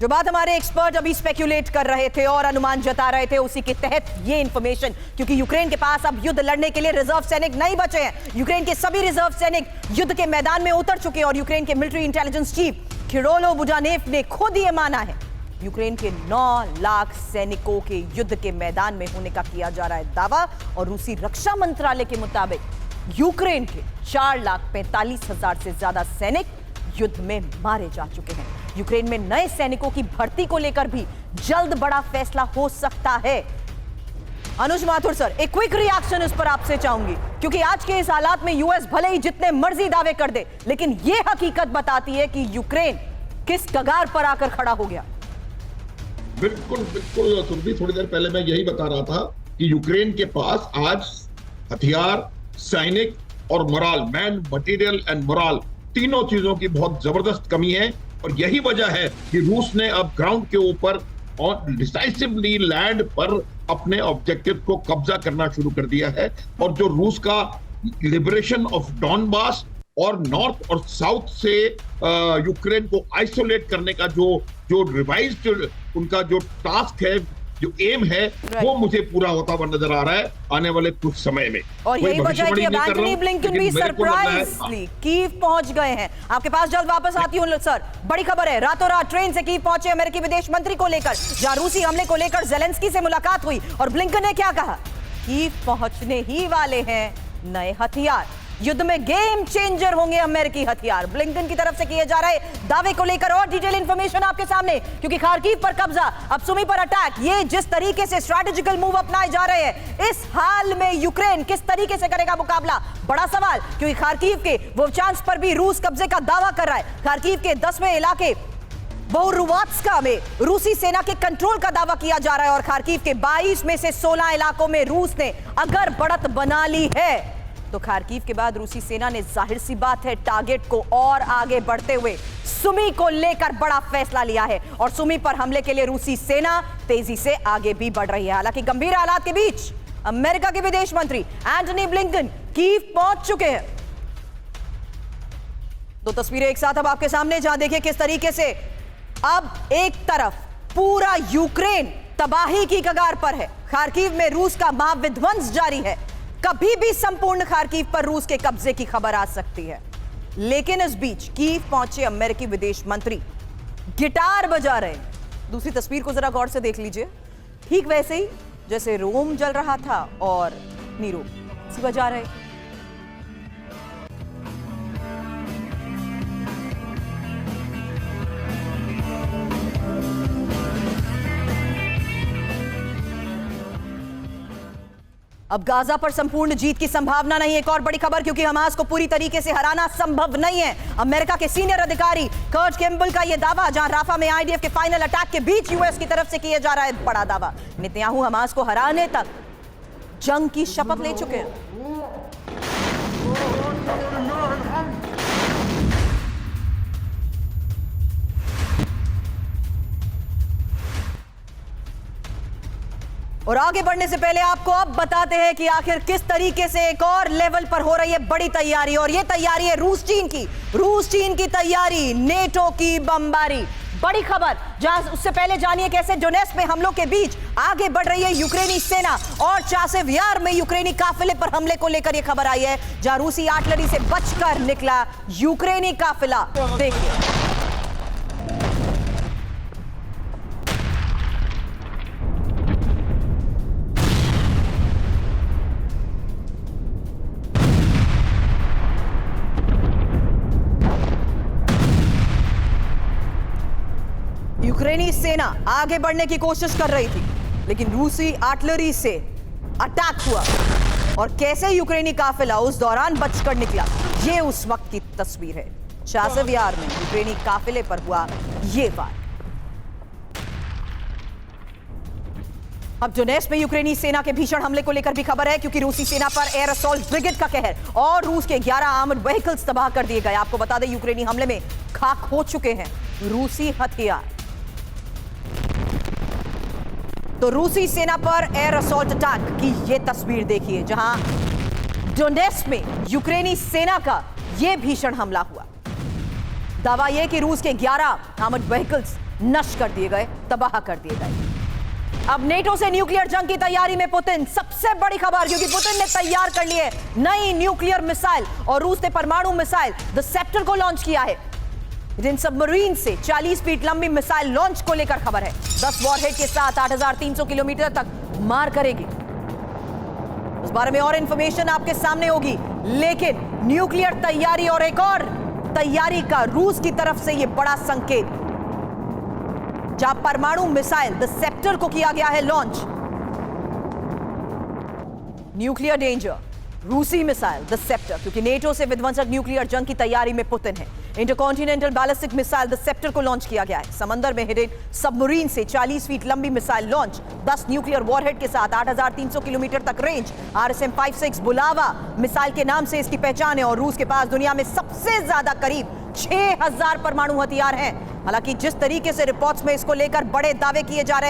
जो बात हमारे एक्सपर्ट अभी स्पेक्युलेट कर रहे थे और अनुमान जता रहे थे, उसी के तहत ये इंफॉर्मेशन, क्योंकि यूक्रेन के पास अब युद्ध लड़ने के लिए रिजर्व सैनिक नहीं बचे हैं। यूक्रेन के सभी रिजर्व सैनिक युद्ध के मैदान में उतर चुके हैं और यूक्रेन के मिलिट्री इंटेलिजेंस चीफ किरोलो बुजानेव ने खुद ये माना है। यूक्रेन के 9 लाख सैनिकों के युद्ध के मैदान में होने का किया जा रहा है दावा, और रूसी रक्षा मंत्रालय के मुताबिक यूक्रेन के 4,45,000 से ज्यादा सैनिक युद्ध में मारे जा चुके हैं। यूक्रेन में नए सैनिकों की भर्ती को लेकर भी जल्द बड़ा फैसला हो सकता है। अनुज माथुर सर, एक क्विक रिएक्शन इस पर आपसे चाहूंगी, क्योंकि आज के इस हालात में यूएस भले ही जितने मर्जी दावे कर दे, लेकिन यह हकीकत बताती है कि यूक्रेन किस कगार पर आकर खड़ा हो गया। बिल्कुल बिल्कुल सुरभि, थोड़ी देर पहले मैं यही बता रहा था कि यूक्रेन के पास आज हथियार, सैनिक और morale, man, material and morale, तीनों चीजों की बहुत जबरदस्त कमी है। और यही वजह है कि रूस ने अब ग्राउंड के ऊपर डिसाइसिवली लैंड पर अपने ऑब्जेक्टिव को कब्जा करना शुरू कर दिया है। और जो रूस का लिबरेशन ऑफ डॉनबास और नॉर्थ और साउथ से यूक्रेन को आइसोलेट करने का जो रिवाइज्ड उनका जो टास्क है, जो एम है, वो मुझे पूरा होता हुआ नजर आ रहा है आने वाले कुछ समय में। और यही वजह है कि अब एंटनी ब्लिंकन भी सरप्राइजली कीव पहुंच गए हैं। आपके पास जल्द वापस आती हूं सर। बड़ी खबर है, रातों रात ट्रेन से कीव पहुंचे अमेरिकी विदेश मंत्री को लेकर, जहां रूसी हमले को लेकर जेलेंस्की से मुलाकात हुई। और ब्लिंकन ने क्या कहा? कीव पहुंचने ही वाले हैं नए हथियार, युद्ध में गेम चेंजर होंगे अमेरिकी हथियार। ब्लिंकन की तरफ से किए जा रहे दावे को लेकर और डिटेल इंफॉर्मेशन आपके सामने, क्योंकि खार्किव पर कब्जा, अब सुमी पर अटैक, ये जिस तरीके से स्ट्रैटेजिकल मूव अपनाए जा रहे हैं, इस हाल में यूक्रेन किस तरीके से करेगा मुकाबला, बड़ा सवाल। क्योंकि खार्किव के वोचांस पर भी रूस कब्जे का दावा कर रहा है। खार्किव के 10वें इलाके बोरुवात्स्का में रूसी सेना के कंट्रोल का दावा किया जा रहा है। और खार्किव के 22 में से 16 इलाकों में रूस ने अगर बढ़त बना ली है, तो खार्किव के बाद रूसी सेना ने जाहिर सी बात है टारगेट को और आगे बढ़ते हुए सुमी को लेकर बड़ा फैसला लिया है। और सुमी पर हमले के लिए रूसी सेना तेजी से आगे भी बढ़ रही है। हालांकि गंभीर हालात के बीच अमेरिका के विदेश मंत्री एंटनी ब्लिंकन कीव पहुंच चुके हैं। दो तस्वीरें एक साथ अब आपके सामने, जहां देखिए किस तरीके से अब एक तरफ पूरा यूक्रेन तबाही की कगार पर है। खार्किव में रूस का महाविध्वंस जारी है। कभी भी संपूर्ण खार्किव पर रूस के कब्जे की खबर आ सकती है। लेकिन इस बीच कीव पहुंचे अमेरिकी विदेश मंत्री गिटार बजा रहे हैं। दूसरी तस्वीर को जरा गौर से देख लीजिए, ठीक वैसे ही जैसे रोम जल रहा था और नीरो बजा रहे। अब गाजा पर संपूर्ण जीत की संभावना नहीं। एक और बड़ी खबर, क्योंकि हमास को पूरी तरीके से हराना संभव नहीं है। अमेरिका के सीनियर अधिकारी कर्ट कैम्पबेल का यह दावा, जहां राफा में आईडीएफ के फाइनल अटैक के बीच यूएस की तरफ से किया जा रहा है बड़ा दावा। नेतन्याहू हमास को हराने तक जंग की शपथ ले चुके हैं। और आगे बढ़ने से पहले आपको अब बताते हैं कि आखिर किस तरीके से एक और लेवल पर हो रही है बड़ी तैयारी। और ये तैयारी है रूस चीन की तैयारी, नेटो की बमबारी। बड़ी खबर, जहां उससे पहले जानिए कैसे डोनेट्स्क में हमलों के बीच आगे बढ़ रही है यूक्रेनी सेना। और चासेव यार में यूक्रेनी काफिले पर हमले को लेकर यह खबर आई है, जहां रूसी आर्टिलरी से बचकर निकला यूक्रेनी काफिला। देखिए यूक्रेनी सेना आगे बढ़ने की कोशिश कर रही थी, लेकिन रूसी आर्टिलरी से अटैक हुआ और कैसे यूक्रेनी काफिला उस दौरान बचकर निकला, ये उस वक्त की तस्वीर है। चासेव यार में यूक्रेनी काफिले पर हुआ ये वार। अब डोनेट्स्क में यूक्रेनी सेना के भीषण हमले को लेकर भी खबर है, क्योंकि रूसी सेना पर एयर असॉल्ट ब्रिगेड का कहर और रूस के 11 आर्मर्ड व्हीकल्स तबाह कर दिए गए। आपको बता दें, यूक्रेनी हमले में खाक हो चुके हैं रूसी हथियार। तो रूसी सेना पर एयर असॉल्ट अटैक की यह तस्वीर देखिए, जहां डोनेट्स्क में यूक्रेनी सेना का यह भीषण हमला हुआ। दावा यह कि रूस के 11 आर्मर्ड व्हीकल्स नष्ट कर दिए गए, तबाह कर दिए गए। अब नेटो से न्यूक्लियर जंग की तैयारी में पुतिन, सबसे बड़ी खबर, क्योंकि पुतिन ने तैयार कर लिए नई न्यूक्लियर मिसाइल और रूस ने परमाणु मिसाइल द सेप्टर को लॉन्च किया है। जिन सबमरीन से 40 फीट लंबी मिसाइल लॉन्च को लेकर खबर है। 10 वॉरहेड के साथ 8,300 किलोमीटर तक मार करेगी। उस बारे में और इंफॉर्मेशन आपके सामने होगी, लेकिन न्यूक्लियर तैयारी और एक और तैयारी का रूस की तरफ से यह बड़ा संकेत, जहां परमाणु मिसाइल द सेप्टर को किया गया है लॉन्च। न्यूक्लियर डेंजर, रूसी मिसाइल द सेप्टर, क्योंकि नेटो से विध्वंसक न्यूक्लियर जंग की तैयारी में पुतिन है। Intercontinental ballistic missile the sceptre को लॉन्च किया गया है। समंदर में हिडन सबमरीन से 40 फीट लंबी मिसाइल लॉन्च, 10 न्यूक्लियर वॉरहेड के साथ 8,300 किलोमीटर तक रेंज। RSM-56 बुलावा मिसाइल के नाम से इसकी पहचान है और रूस के पास दुनिया में सबसे ज्यादा करीब 6,000 परमाणु हथियार हैं। हालांकि जिस तरीके से रिपोर्ट्स में इसको लेकर बड़े दावे किए जा रहे हैं